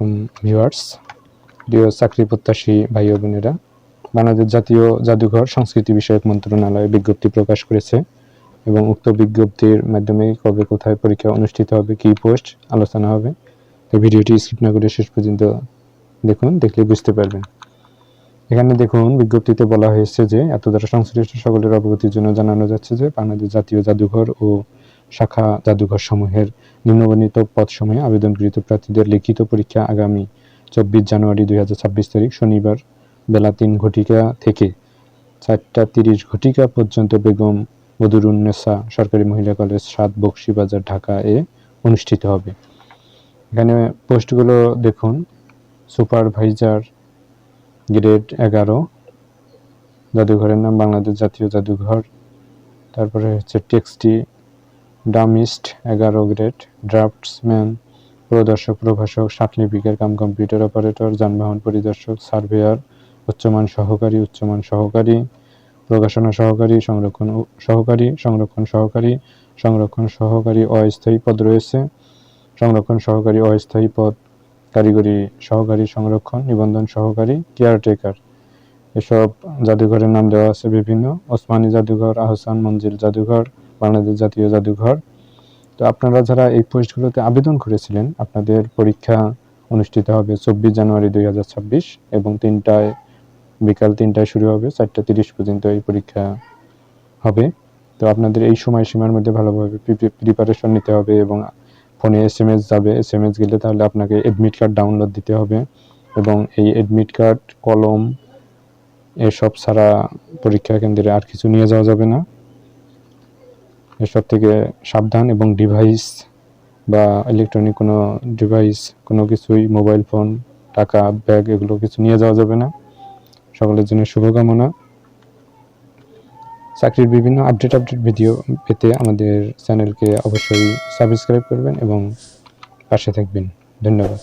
আলাইকুম ভিউয়ার্স, প্রিয় চাকরি প্রত্যাশী ভাই ও বোনেরা। বাংলাদেশ জাতীয় জাদুঘর সংস্কৃতি বিষয়ক মন্ত্রণালয় বিজ্ঞপ্তি প্রকাশ করেছে এবং উক্ত বিজ্ঞপ্তির মাধ্যমে কবে কোথায় পরীক্ষা অনুষ্ঠিত হবে, কী পোস্ট আলোচনা হবে। তো ভিডিওটি স্কিপ না করে শেষ পর্যন্ত দেখুন, দেখলে বুঝতে পারবেন। এখানে দেখুন, বিজ্ঞপ্তিতে বলা হয়েছে যে এত দ্বারা সংশ্লিষ্ট সকলের অবগতির জন্য জানানো যাচ্ছে যে বাংলাদেশ জাতীয় জাদুঘর ও শাখা জাদুঘর সমূহের নিম্নবর্ণিত পদসমূহে আবেদনকৃত প্রার্থীদের লিখিত পরীক্ষা আগামী 24 জানুয়ারি 2026 তারিখ শনিবার বেলা 3 ঘটিকা থেকে 4টা 30 ঘটিকা পর্যন্ত বেগম বদরুন্নেসা সরকারি মহিলা কলেজ 7 বকশীবাজার ঢাকা এ অনুষ্ঠিত হবে। এখানে পোস্টগুলো দেখুন, সুপারভাইজার গ্রেড 11, জাদুঘরের নাম বাংলাদেশ জাতীয় জাদুঘর। তারপরে হচ্ছে টেক্সটি ডামিস্ট 11 গ্রেড, ড্রাফটসম্যান, প্রদর্শক প্রভাষক, সার্টিফিকেট কাম কম্পিউটার অপারেটর, যানবাহন পরিদর্শক, সার্ভেয়ার, উচ্চমান সহকারী, উচ্চমান সহকারী, প্রকাশনা সহকারী, সংরক্ষণ সহকারী, সংরক্ষণ সহকারী অস্থায়ী পদ রয়েছে, সংরক্ষণ সহকারী অস্থায়ী পদ, কারিগরি সহকারী সংরক্ষণ, নিবন্ধন সহকারী, কেয়ারটেকার। এসব জাদুঘরের নাম দেওয়া আছে বিভিন্ন: ওসমানী জাদুঘর, আহসান মঞ্জিল জাদুঘর, বাংলাদেশ জাতীয় জাদুঘর। তো আপনারা যারা এই পোস্টগুলোতে আবেদন করেছিলেন, আপনাদের পরীক্ষা অনুষ্ঠিত হবে 24 জানুয়ারি 2026 এবং বিকাল 3টায় শুরু হবে, 4টা 30 পর্যন্ত এই পরীক্ষা হবে। তো আপনাদের এই সময়সীমার মধ্যে ভালোভাবে প্রিপারেশন নিতে হবে এবং ফোনে SMS যাবে। SMS গেলে তাহলে আপনাকে অ্যাডমিট কার্ড ডাউনলোড দিতে হবে এবং এই অ্যাডমিট কার্ড, কলম এসব ছাড়া পরীক্ষা কেন্দ্রে আর কিছু নিয়ে যাওয়া যাবে না। এসব থেকে সাবধান এবং ডিভাইস বা ইলেকট্রনিক কোনো ডিভাইস, কোনো কিছুই, মোবাইল ফোন, টাকা, ব্যাগ, এগুলো কিছু নিয়ে যাওয়া যাবে না। সকলের জন্য শুভকামনা। চাকরির বিভিন্ন আপডেট ভিডিও পেতে আমাদের চ্যানেলকে অবশ্যই সাবস্ক্রাইব করবেন এবং পাশে থাকবেন। ধন্যবাদ।